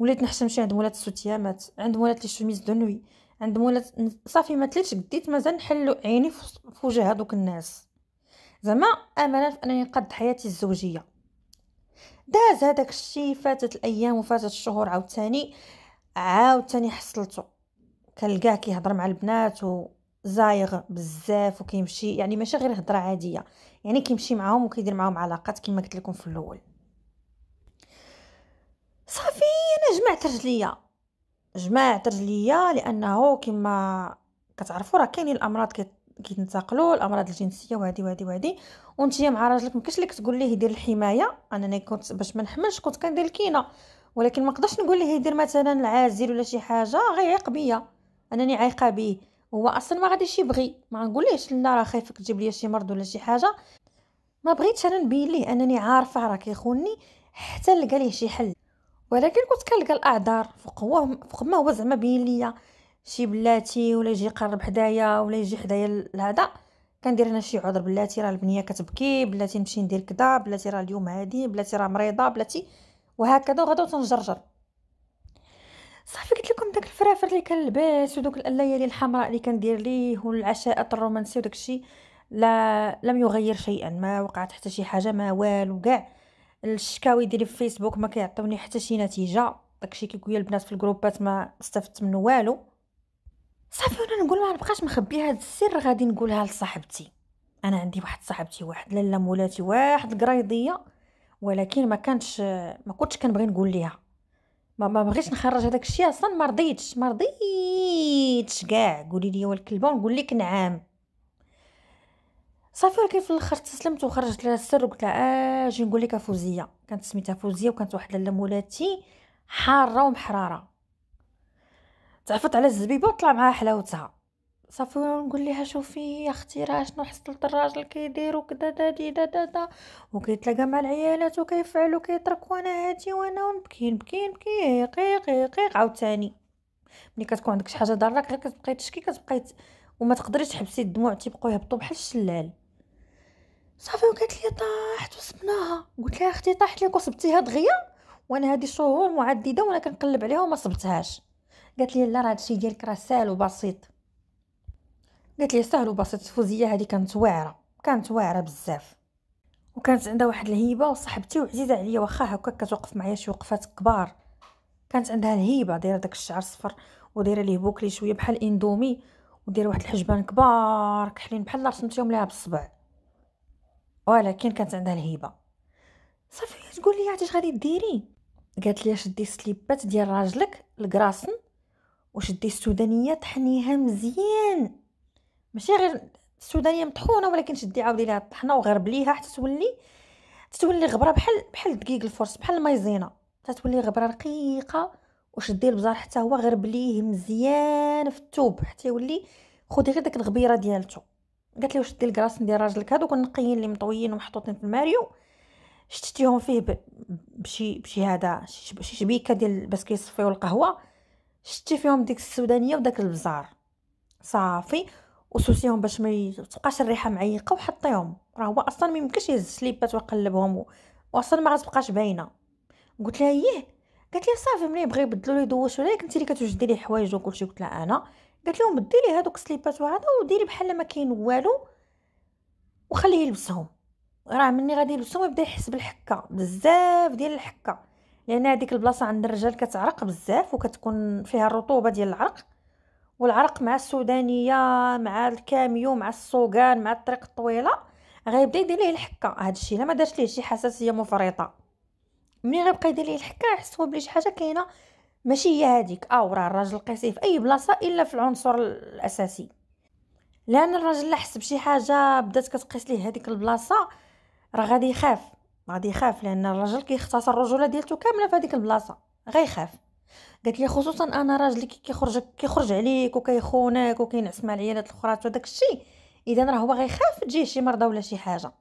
وليت نحشم شي عند مولات السوتيامات، عند مولات لي شوميز دو نوي، عند مولات صافي ما تليتش قديت مازال نحلو عيني في وجه هادوك الناس. زعما امانه في انني نقد حياتي الزوجيه. داز هذاك الشيء، فاتت الايام وفاتت الشهور، عاوتاني حصلته. كنلقاه كيهضر مع البنات وزايغ بزاف، وكيمشي يعني ماشي غير هضره عاديه، يعني كيمشي معاهم وكيدير معاهم علاقات كما قلت لكم في الاول. صافي انا جمعت رجليا لانه كما كتعرفوا راه كاينين الامراض كيتنتقلوا، الامراض الجنسيه وهذه وانتيا مع راجلك مكاش لك تقول ليه يدير الحمايه. انني كنت باش ما نحملش كنت كندير الكينه، ولكن ما نقدرش نقول ليه يدير مثلا العازل ولا شي حاجه غيعيق بيا، انني عايقه به. هو اصلا ما غاديش يبغي، ما نقوليش لا راه خايفك تجيب لي شي مرض ولا شي حاجه. ما بغيتش انا نبين ليه انني عارفه راه كيخونني حتى نلقى ليه شي حل. ولكن كنت كنلقى الاعذار فوق ما هو زعما بين ليا شي بلاتي، ولا يجي يقرب حدايا ولا يجي حدايا لهذا، كندير انا شي عذر. بلاتي راه البنيه كتبكي، بلاتي نمشي ندير كذا، بلاتي راه اليوم هادي، بلاتي راه مريضه، بلاتي وهكذا، وغدا تنجرجر. صافي قلت لكم داك الفرافر اللي كنلبس ودوك الليالي الحمراء اللي كندير ليه والعشاءات الرومانسي وداك الشيء، لا لم يغير شيئا، ما وقعت حتى شي حاجه، ما والو كاع. الشكاوي ديالي في فيسبوك ما كيعطوني حتى شي نتيجه، داكشي كيقول البنات في الجروبات ما استفدت منه والو. صافي وانا نقول ما نبقاش مخبيه هذا السر، غادي نقولها لصاحبتي. انا عندي واحد صاحبتي، واحد لاله مولاتي، واحد القرايضيه، ولكن ما كنتش كنبغي نقول ليها. ما بغيتش نخرج هذاك الشيء اصلا، ما رضيتش كاع. قولي لي والكلبه ونقول لك نعم. صافي ولكن في الاخر استسلمت وخرجت لها السر وقلت لها اجي نقول لك فوزيه. كانت سميتها فوزيه، وكانت واحد لاله مولاتي حاره ومحراره، تعرفت على الزبيبه وطلع معاها حلاوتها. صافي نقول لها شوفي يا اختي راه شنو حصلت الراجل كيدير وكذا دادي دا وكيتلاقى مع العيالات وكيفعل وكيترك، وانا هادي وانا نبكي قيق عاوتاني. ملي كتكون عندك شي حاجه ضارك غير كتبقاي تشكي، وما تقدريش تحبسي الدموع تيبقاو يهبطوا بحال الشلال. صافي وقالت لي طاحت وصبناها. قلت لها اختي طاحت لك وصبتيها دغيا، وانا هذه شهور معدده وانا كنقلب عليها وما صبتهاش. قالت لي لا راه هادشي ديالك راه سهل وبسيط. قالت لي سهل وبسيط. فوزيه هذه كانت واعره بزاف، وكانت عندها واحد الهيبه، وصاحبتي وعزيزه عليا واخا هكا كتوقف معايا شي وقفات كبار. كانت عندها الهيبه، دايره داك الشعر الصفر ودايره ليه بوكلي شويه بحال الاندومي، ودايره واحد الحجبان كبار كحلين بحال رسمتيهم ليها بالصبع، ولكن كانت عندها الهيبه. صافي تقول لي عاد اش غادي ديري؟ قالت لي شدي السليبات ديال راجلك الكراسن، وشدي السودانيه طحنيها مزيان، ماشي غير السودانيه مطحونه، ولكن شدي عاودي ليها الطحنه وغربليها حتى تولي غبره بحال دقيق الفرص، بحال المايزينا، تتولي غبره رقيقه. وشدي البزار حتى هو غربليه مزيان في الثوب حتى يولي، خدي غير داك الغبيره ديالته. قالت لي وشدي الكراسن ديال راجلك هادوك النقيين اللي مطويين ومحطوطين في الماريو، شتتيهم فيه بشي هذا شي شبيكه ديال باش كيصفيو القهوه، شتي فيهم ديك السودانيه وداك البزار. صافي وسوسيهم باش ما تبقاش الريحه معيقه، وحطيهم. راه هو اصلا ما يمكنش يهز السليبات ويقلبهم واصلا ما غتبقاش باينه. قلت لها ايه؟ قالت لي صافي ملي بغى يبدلوا لي يدوشوا ليه، كنتي اللي كتوجدي لي حوايج وكلشي. قلت لها انا. قالت لهم بدي لي هذوك السليبات وهذا وديري بحال ما كاين والو وخليه يلبسهم. راه مني غادي يلبسهم يبدا يحس بالحكه، بزاف ديال الحكه، لان هذيك البلاصه عند الرجال كتعرق بزاف وكتكون فيها الرطوبه ديال العرق، والعرق مع السودانيه مع الكاميو مع السوقان مع الطريق الطويله غيبدا يدير ليه الحكه. هذا الشيء لا ما دارش ليه شي حساسيه مفرطه، ملي غيبقى يدير ليه الحكه يحس هو بلي شي حاجه كاينه ماشي هي هذيك. راه الراجل قيسيه في اي بلاصه الا في العنصر الاساسي، لان الراجل لا حس بشي حاجه بدات كتقيس ليه هذيك البلاصه راه غادي يخاف لان الراجل كيختصر الرجوله ديالته كامله في هذيك البلاصه، غيخاف. قالت لي خصوصا انا راجلي كيخرج عليك وكيخونك وكينعس مع العيالات الاخرى وداك الشيء، اذا راه هو غيخاف تجيه شي مرضى ولا شي حاجه.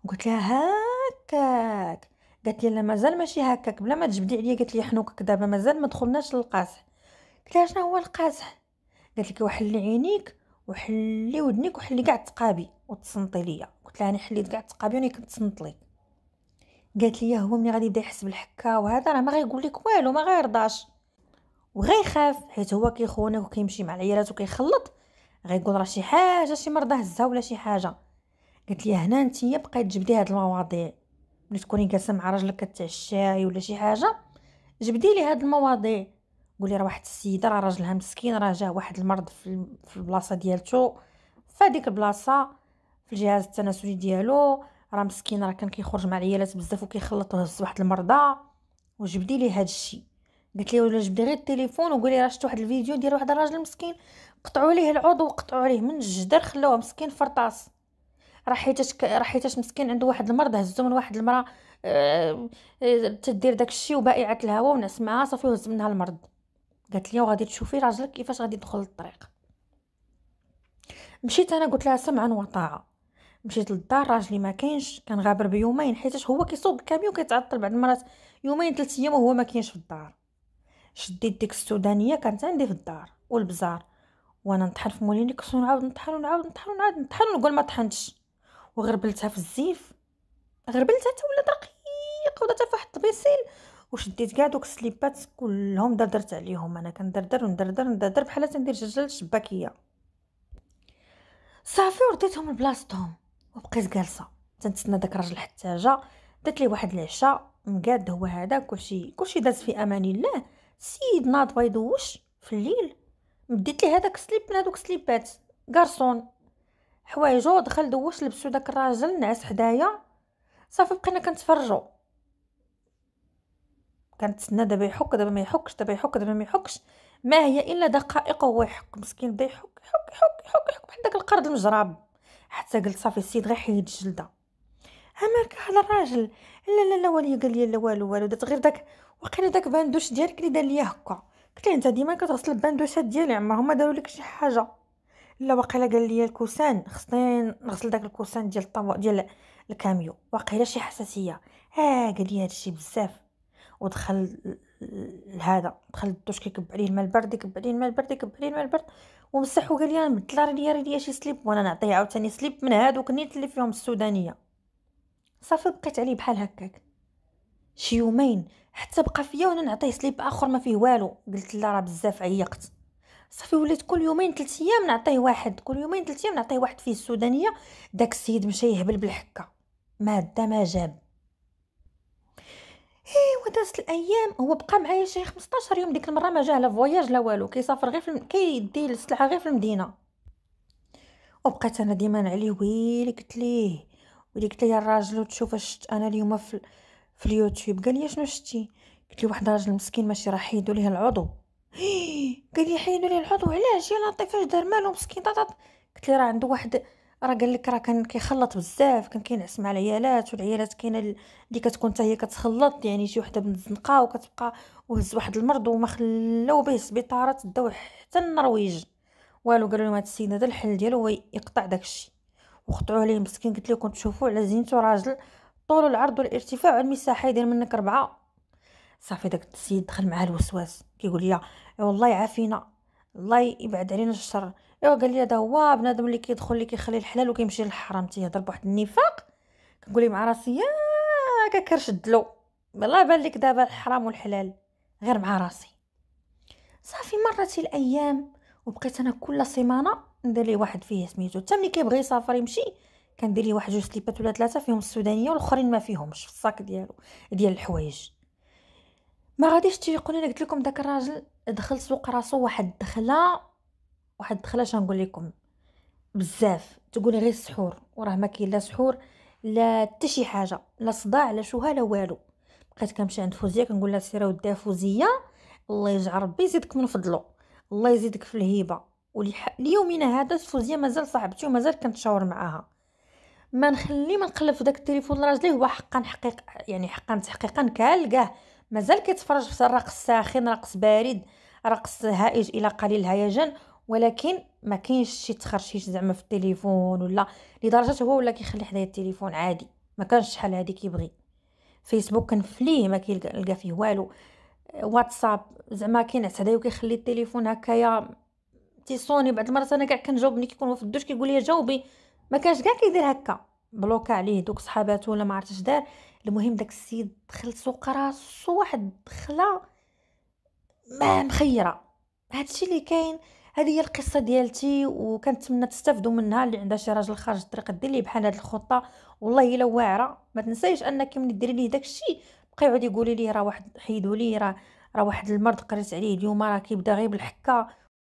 قلت لها هكاك؟ قالت لي لا مازال ماشي هكاك، بلا ما تجبدي عليا. قالت لي حنوكك دابا مازال ما دخلناش للقاصح. قلت لها شنو هو القاصح؟ قالت لك وحلي عينيك وحلي ودنيك وحلي كاع التقابي وتصنتي ليا. قلت لها انا حليت كاع التقابي وانا كنتصنت لك. قالت لي هو ملي غادي يبدا يحس بالحكه وهذا راه ما غيقول لك والو، ما غيرضاش وغيخاف، حيت هو كيخونك وكيمشي مع العيالات وكيخلط، غيقول راه شي حاجه شي مرضى هزها ولا شي حاجه. قالت لي هنا نتيا بقيت تجبدي هاد المواضيع، ملي تكوني جالسه مع راجلك كتعشاي ولا شي حاجه جبدي لي هاد المواضيع، قولي راه واحد السيده راه راجلها مسكين راه جا واحد المرض في البلاصه ديالته، فهاديك البلاصه في الجهاز التناسلي ديالو، راه مسكين راه كان كيخرج مع العيالات بزاف وكيخلط وهز واحد المرضى، وجبدي لي هاد الشيء. قلت لي ولا جبدي غير التليفون وقولي راه شفت واحد الفيديو ديال واحد الراجل مسكين قطعوا ليه العضو وقطعوا عليه من الجدر خلوه مسكين فرطاس، راه حيتاش مسكين عنده واحد المرض هزو من واحد المراه تدير داك الشيء وبائعه الهواء ونعس معها صافي وهز منها المرض. قالت لي وغادي تشوفي راجلك كيفاش غادي يدخل للطريق. مشيت انا قلت لها سمعا وطاعه، مشيت للدار راجلي ما كاينش، كان غابر بيومين حيتاش هو كيصوب الكاميون كيتعطل بعض المرات يومين 3 ايام وهو ما كاينش في الدار. شديت ديك السودانيه كانت عندي في الدار والبزار، وانا نطحن في موليني كسو نعاود نطحن ونعاود نطحن ونعاود نطحن ونقول ما طحنتش، وغربلتها في الزيف، غربلتها حتى ولات رقيقه ودرتها في واحد الطبيسيل، وشديت كاع دوك السليبات كلهم دردرت عليهم، انا كندردر وندردر بحال تندير جلجل الشباكيه صافي، ورديتهم لبلاصتهم وبقيت جالسه تنتسنى داك الراجل حتى جا. درت ليه واحد العشاء مقاد هو هذا، كلشي داز في امان الله. السيد ناض بغا يدوش في الليل، مديت ليه هذاك السليب من هذوك السليبات كارسون حوايجو، دخل دوش لبسو داك الراجل نعس حدايا، صافي بقينا كنتفرجوا، كنتسنى دابا يحك دابا ما يحكش دابا يحك دابا ما يحكش، ما هي الا دقائق وهو يحك مسكين، بدا يحك يحك يحك يحك يحك بحال داك القرد المجراب، حتى قلت صافي السيد غير حيد الجلده. مالك هذا الراجل؟ لا لا لا ولي قال لي لا والو دات غير داك وقيله داك باندوش ديالك اللي دار ليا هكا. قلت له انت ديما كتغسل الباندوشات ديالي عمرهم ما داروا لك شي حاجه. لا واقيلا قال لي الكوسان خصني نغسل داك الكوسان ديال ديال الكاميو، واقيلا شي حساسيه. قال لي هادشي بزاف، ودخل لهذا دخل الدوش كيكب عليه الماء البارد، يكب عليه الماء البارد، يكب عليه الماء البارد، ومسح وقال لي انا مدلار ليا شي سليب، وانا نعطيه عاوتاني سليب من هادوك نيت اللي فيهم السودانيه. صافي بقيت عليه بحال هكاك شي يومين حتى بقى فيا وانا نعطيه سليب اخر ما فيه والو، قلت لا راه بزاف عيقت. صافي وليت كل يومين 3 ايام نعطيه واحد، كل يومين 3 ايام نعطيه واحد فيه السودانيه. داك السيد مشى يهبل بالحكه، ما دا ما جاب. ودازت الايام هو بقى معايا شي 15 يوم، ديك المره ما جا لا فواياج لا والو، كيسافر غير كيدي السلعه غير في المدينه. وبقيت انا ديما عليه ويلي قلت ليه ويلي قلت ليه الراجل وتشوف شفت انا اليوم في اليوتيوب. قال لي شنو شتي؟ قلت لي واحد راجل مسكين ماشي راه حيدوا ليه العضو. قال لي حيدوا ليه العضو علاش يا لطيف اش دار مالو مسكين طاطط؟ قلت لي راه عنده واحد، راه قال لك راه كان كيخلط بزاف، كان كينعس مع العيالات، والعيالات كاينه اللي كتكون حتى هي كتخلط، يعني شي وحده بنت الزنقه وكتبقى وهز واحد المرض وما خلاو به السبيطارات داو حتى النرويج والو. قالوا لهم هاد السيد هذا الحل ديالو هو يقطع داكشي، وقطعوا عليه مسكين. قلت لكم تشوفوا على زينتو راجل طول العرض والارتفاع والمساحه يدير منك 4. صافي داك السيد دخل معاه الوسواس كيقول لي والله يعافينا الله يبعد علينا الشر. ايوا قال لي هذا هو بنادم اللي كيدخل اللي كيخلي الحلال وكيمشي للحرام، تيهضر بواحد النفاق. كنقول لي مع راسي يا كرشدلو والله بان لك دابا الحرام والحلال غير مع راسي. صافي مرت الايام وبقيت انا كل سيمانه ندير لي واحد فيه سميتو، حتى ملي كيبغي يسافر يمشي كندير لي واحد 2 سليبات ولا 3 فيهم السودانيه والاخرين ما فيهمش في الصاك ديالو ديال الحوايج. ما غاديش تيقولوا لي قلت لكم داك الراجل دخل سوق راسو واحد دخله شنقول لكم بزاف، تقولي غير السحور وراه ما كاين لا سحور لا حتى شي حاجه، لا صداع لا شوها لا والو. بقيت كنمشي عند فوزيه كنقول لها سيره وديها فوزيه الله يجعل ربي يزيدك من فضله، الله يزيدك في الهبه. اليومنا هذا فوزيه مازال صاحبتي ومازال كنتشاور معاها، ما نخلي ما نقلب في داك التليفون راجلي هو حقا حقيق يعني حقا تحقيقا كالكاه مازال كيتفرج في رقص ساخن رقص بارد رقص هائج الى قليل الهيجان، ولكن ما كاينش شي تخرشيش زعما في التليفون ولا لدرجه هو ولا كيخلي حدايا التليفون عادي، ما كانش شحال هادي كيبغي. فيسبوك كنفليه ما كيلقى فيه والو، واتساب زعما كينعس حدايا وكيخلي التليفون هكايا تيصوني. بعض المرات انا كاع كنجاوب ملي كيكون هو في الدوش كيقول لي جاوبي، ما كانش كاع كيدير هكا. بلوكا عليه دوك صحاباتو ولا ما عرفتش دار. المهم داك السيد دخل سوق راسو واحد دخله ما مخيره. هادشي اللي كاين. هذه هي القصه ديالتي، وكنتمنى تستافدوا منها. اللي عندها شي راجل خارج الطريق دير ليه بحال هاد الخطه، والله الا واعره. ما تنسايش انك ملي ديري ليه داكشي بقى يعود يقولي لي راه واحد حيدوا لي، راه واحد المرض قريت عليه اليوم راه كيبدا غير بالحكه